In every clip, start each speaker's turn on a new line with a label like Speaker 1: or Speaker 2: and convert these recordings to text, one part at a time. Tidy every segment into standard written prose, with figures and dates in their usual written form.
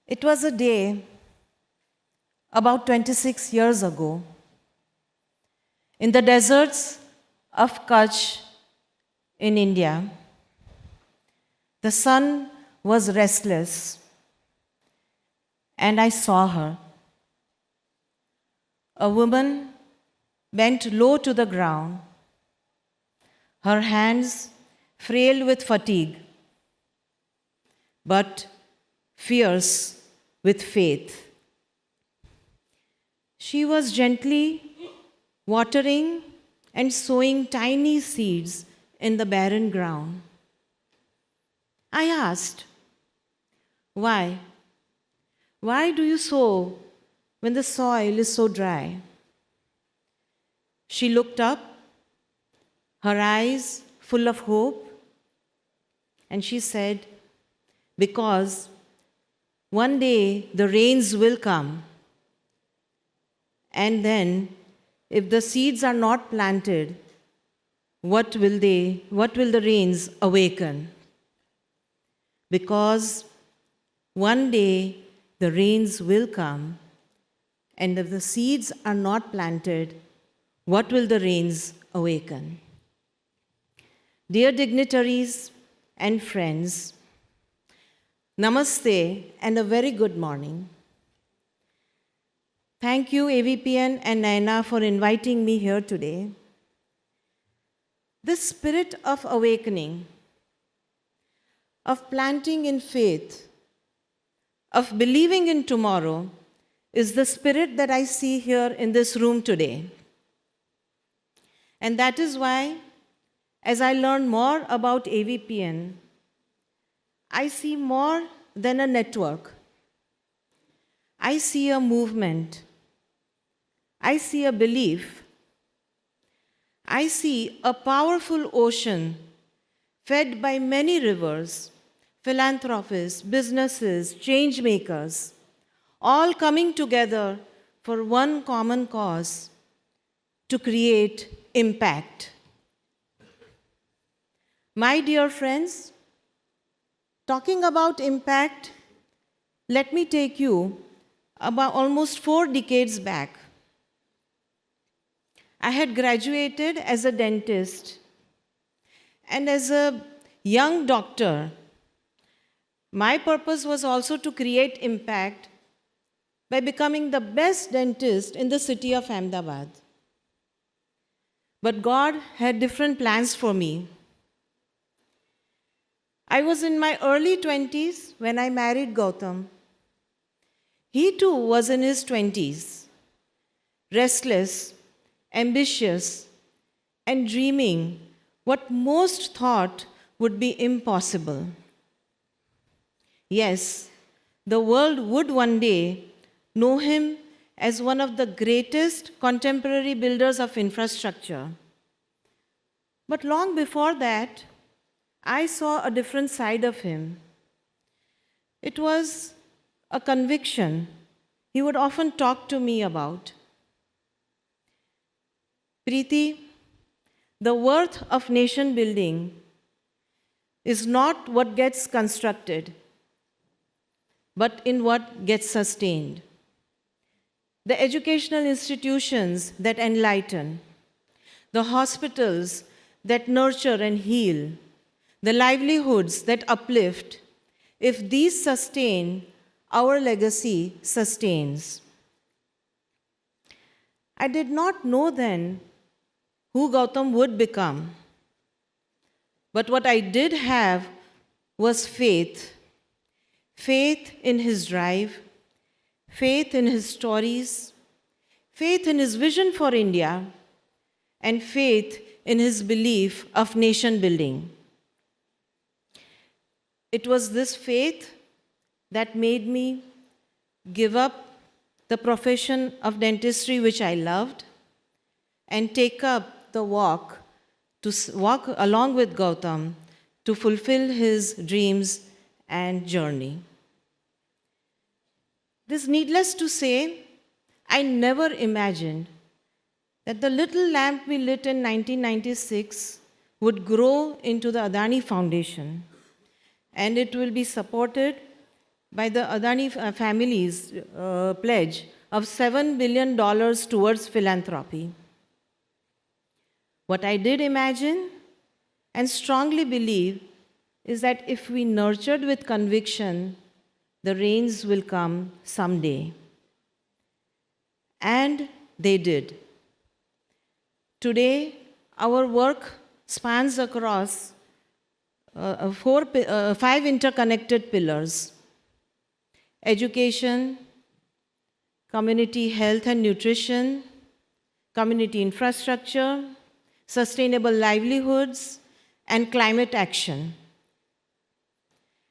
Speaker 1: It was a day about 26 years ago in the deserts of Kutch in India. The sun was restless, and I saw her. A woman bent low to the ground, her hands frail with fatigue, but fierce with faith. She was gently watering and sowing tiny seeds in the barren ground. I asked, "Why? Why do you sow when the soil is so dry?" She looked up, her eyes full of hope, and she said, "Because one day the rains will come, and then if the seeds are not planted, what will the rains awaken? Because one day the rains will come, and if the seeds are not planted, what will the rains awaken?" Dear dignitaries and friends, Namaste and a very good morning. Thank you, AVPN and Naina, for inviting me here today. This spirit of awakening, of planting in faith, of believing in tomorrow, is the spirit that I see here in this room today. And that is why, as I learn more about AVPN, I see more than a network. I see a movement. I see a belief. I see a powerful ocean fed by many rivers, philanthropists, businesses, change makers, all coming together for one common cause: to create impact. My dear friends, talking about impact, let me take you about almost 4 decades back. I had graduated as a dentist, and as a young doctor, my purpose was also to create impact by becoming the best dentist in the city of Ahmedabad. But God had different plans for me. I was in my early 20s when I married Gautam. He too was in his 20s, restless, ambitious, and dreaming what most thought would be impossible. Yes, the world would one day know him as one of the greatest contemporary builders of infrastructure. But long before that, I saw a different side of him. It was a conviction he would often talk to me about. Priti, the worth of nation building is not what gets constructed, but in what gets sustained. The educational institutions that enlighten, the hospitals that nurture and heal, the livelihoods that uplift, if these sustain, our legacy sustains. I did not know then who Gautam would become, but what I did have was faith. Faith in his drive, faith in his stories, faith in his vision for India, and faith in his belief of nation building. It was this faith that made me give up the profession of dentistry, which I loved, and take up the walk along with Gautam to fulfill his dreams and journey. It is needless to say, I never imagined that the little lamp we lit in 1996 would grow into the Adani Foundation, and it will be supported by the Adani family's pledge of $7 billion towards philanthropy. What I did imagine and strongly believe is that if we nurtured with conviction, the rains will come someday. And they did. Today, our work spans across 5 interconnected pillars: education, community health and nutrition, community infrastructure, sustainable livelihoods, and climate action.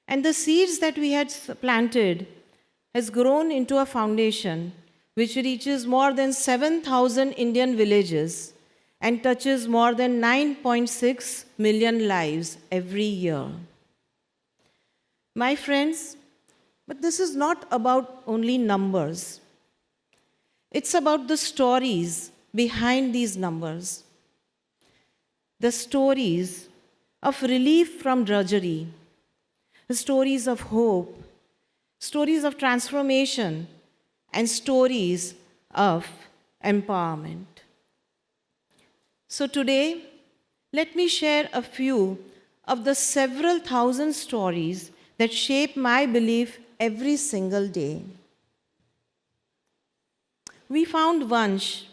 Speaker 1: And the seeds that we had planted has grown into a foundation which reaches more than 7,000 Indian villages and touches more than 9.6 million lives every year. My friends, but this is not about only numbers. It's about the stories behind these numbers. The stories of relief from drudgery, the stories of hope, stories of transformation, and stories of empowerment. So today, let me share a few of the several thousand stories that shape my belief every single day. We found Vansh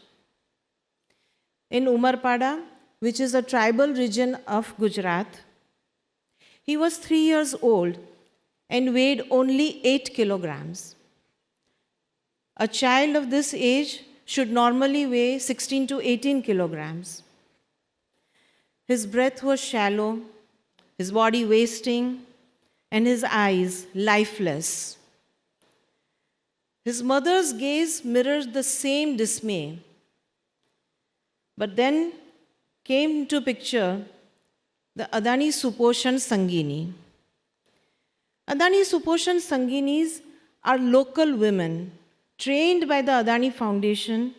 Speaker 1: in Umarpada, which is a tribal region of Gujarat. He was 3 years old and weighed only 8 kilograms. A child of this age should normally weigh 16 to 18 kilograms. His breath was shallow, his body wasting, and his eyes lifeless. His mother's gaze mirrored the same dismay. But then came into picture the Adani Suposhan Sangini. Adani Suposhan Sanginis are local women trained by the Adani Foundation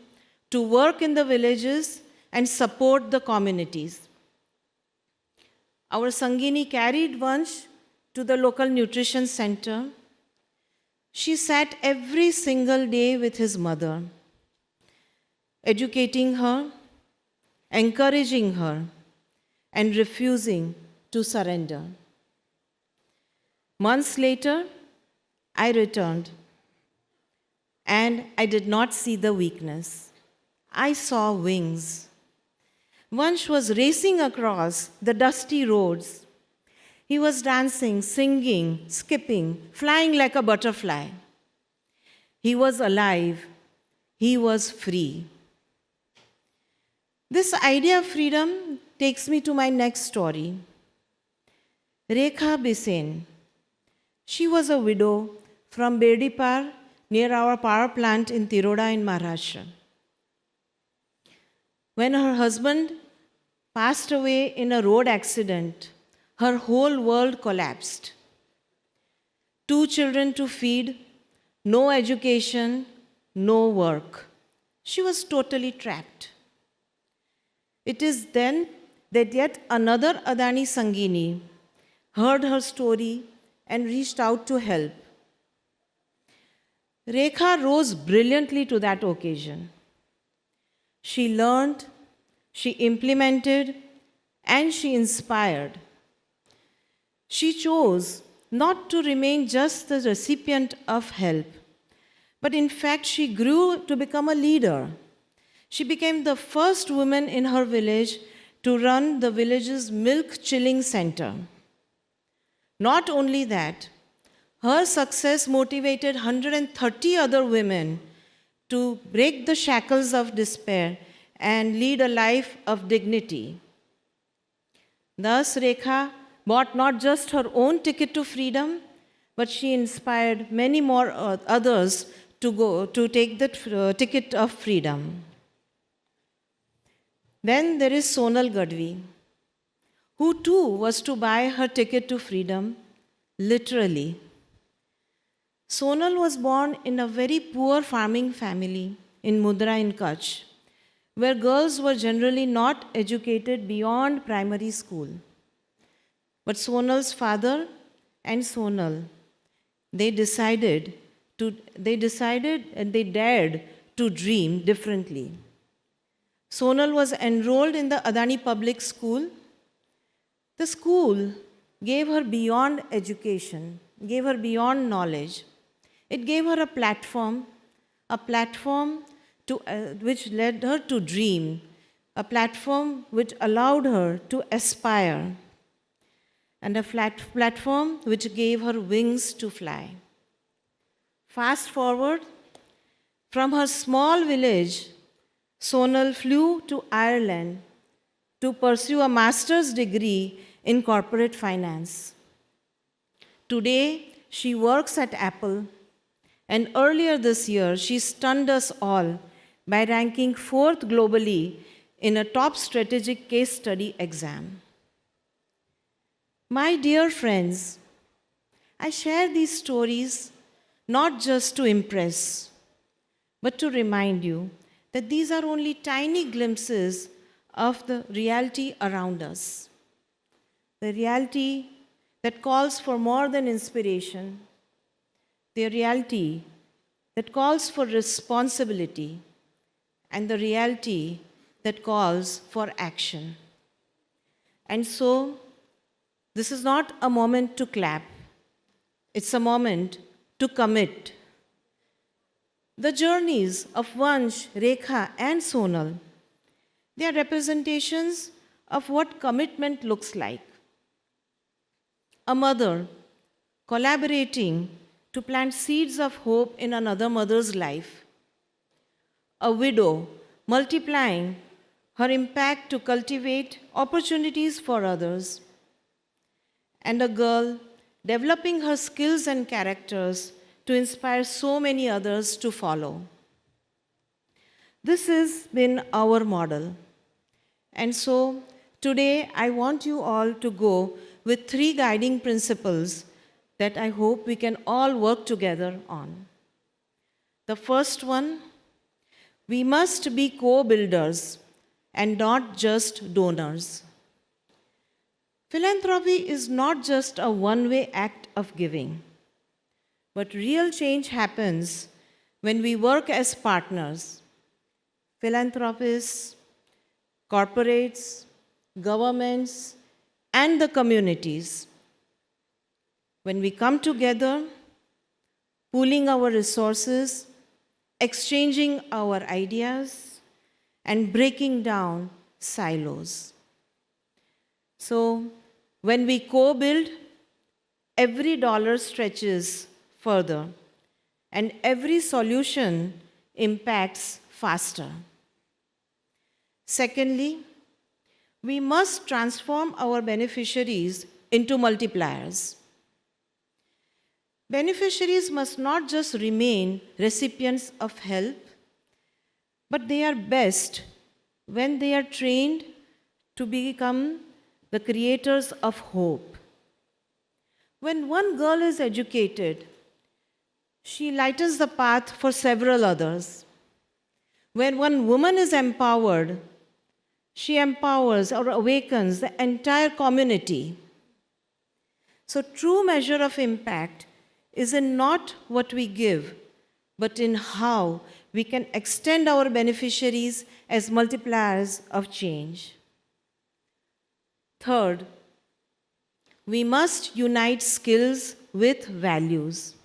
Speaker 1: to work in the villages and support the communities. Our Sangini carried Vansh to the local nutrition center. She sat every single day with his mother, educating her, encouraging her, and refusing to surrender. Months later, I returned, and I did not see the weakness. I saw wings. Vansh was racing across the dusty roads. He was dancing, singing, skipping, flying like a butterfly. He was alive. He was free. This idea of freedom takes me to my next story. Rekha Bisen. She was a widow from Berdipar, near our power plant in Tiroda in Maharashtra. When her husband passed away in a road accident, her whole world collapsed. 2 children to feed, no education, no work. She was totally trapped. It is then that yet another Adani Sangini heard her story and reached out to help. Rekha rose brilliantly to that occasion. She learned, she implemented, and she inspired. She chose not to remain just the recipient of help, but in fact, she grew to become a leader. She became the first woman in her village to run the village's milk chilling center. Not only that, her success motivated 130 other women to break the shackles of despair and lead a life of dignity. Thus, Rekha bought not just her own ticket to freedom, but she inspired many more others to take the ticket of freedom. Then there is Sonal Gadvi, who too was to buy her ticket to freedom, literally. Sonal was born in a very poor farming family in Mudra in Kutch, where girls were generally not educated beyond primary school. But Sonal's father and Sonal, they dared to dream differently. Sonal was enrolled in the Adani Public School. The school gave her beyond education, gave her beyond knowledge. It gave her a platform which led her to dream, a platform which allowed her to aspire, and a platform which gave her wings to fly. Fast forward, from her small village, Sonal flew to Ireland to pursue a master's degree in corporate finance. Today, she works at Apple, and earlier this year, she stunned us all by ranking 4th globally in a top strategic case study exam. My dear friends, I share these stories not just to impress, but to remind you that these are only tiny glimpses of the reality around us. The reality that calls for more than inspiration, the reality that calls for responsibility, and the reality that calls for action. And so, this is not a moment to clap. It's a moment to commit. The journeys of Vansh, Rekha, and Sonal, they are representations of what commitment looks like. A mother collaborating to plant seeds of hope in another mother's life. A widow multiplying her impact to cultivate opportunities for others. And a girl developing her skills and characters to inspire so many others to follow. This has been our model. And so today I want you all to go with 3 guiding principles that I hope we can all work together on. The first one, we must be co-builders and not just donors. Philanthropy is not just a one-way act of giving, but real change happens when we work as partners. Philanthropists, corporates, governments, and the communities. When we come together, pooling our resources, exchanging our ideas, and breaking down silos. So, when we co-build, every dollar stretches further, and every solution impacts faster. Secondly, we must transform our beneficiaries into multipliers. Beneficiaries must not just remain recipients of help, but they are best when they are trained to become the creators of hope. When one girl is educated, she lightens the path for several others. When one woman is empowered, she empowers or awakens the entire community. So, true measure of impact is in not what we give, but in how we can extend our beneficiaries as multipliers of change. Third, we must unite skills with values.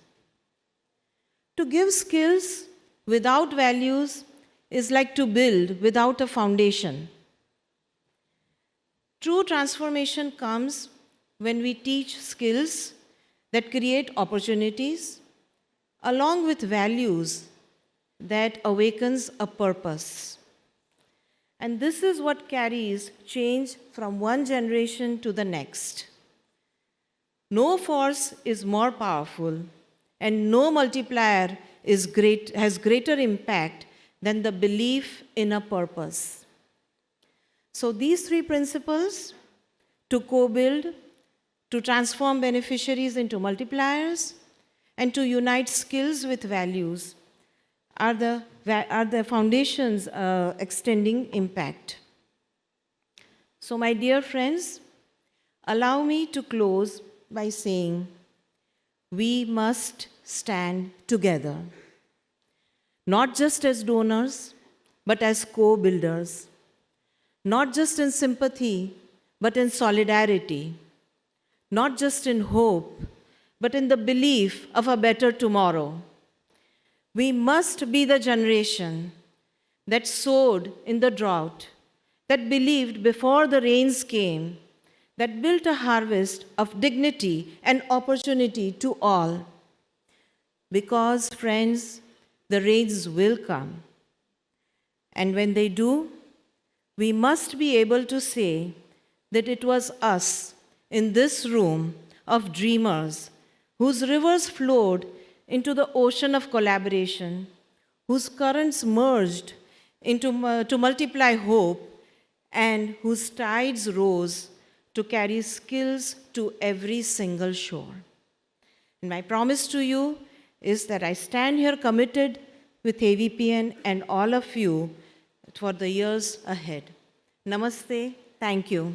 Speaker 1: To give skills without values is like to build without a foundation. True transformation comes when we teach skills that create opportunities, along with values that awakens a purpose. And this is what carries change from one generation to the next. No force is more powerful, and no multiplier has greater impact than the belief in a purpose. So these 3 principles, to co-build, to transform beneficiaries into multipliers, and to unite skills with values, are the foundations extending impact. So my dear friends, allow me to close by saying, we must stand together, not just as donors, but as co-builders, not just in sympathy, but in solidarity, not just in hope, but in the belief of a better tomorrow. We must be the generation that sowed in the drought, that believed before the rains came, that built a harvest of dignity and opportunity to all. Because, friends, the rains will come. And when they do, we must be able to say that it was us in this room of dreamers whose rivers flowed into the ocean of collaboration, whose currents merged to multiply hope, and whose tides rose to carry skills to every single shore. And my promise to you is that I stand here committed with AVPN and all of you for the years ahead. Namaste. Thank you.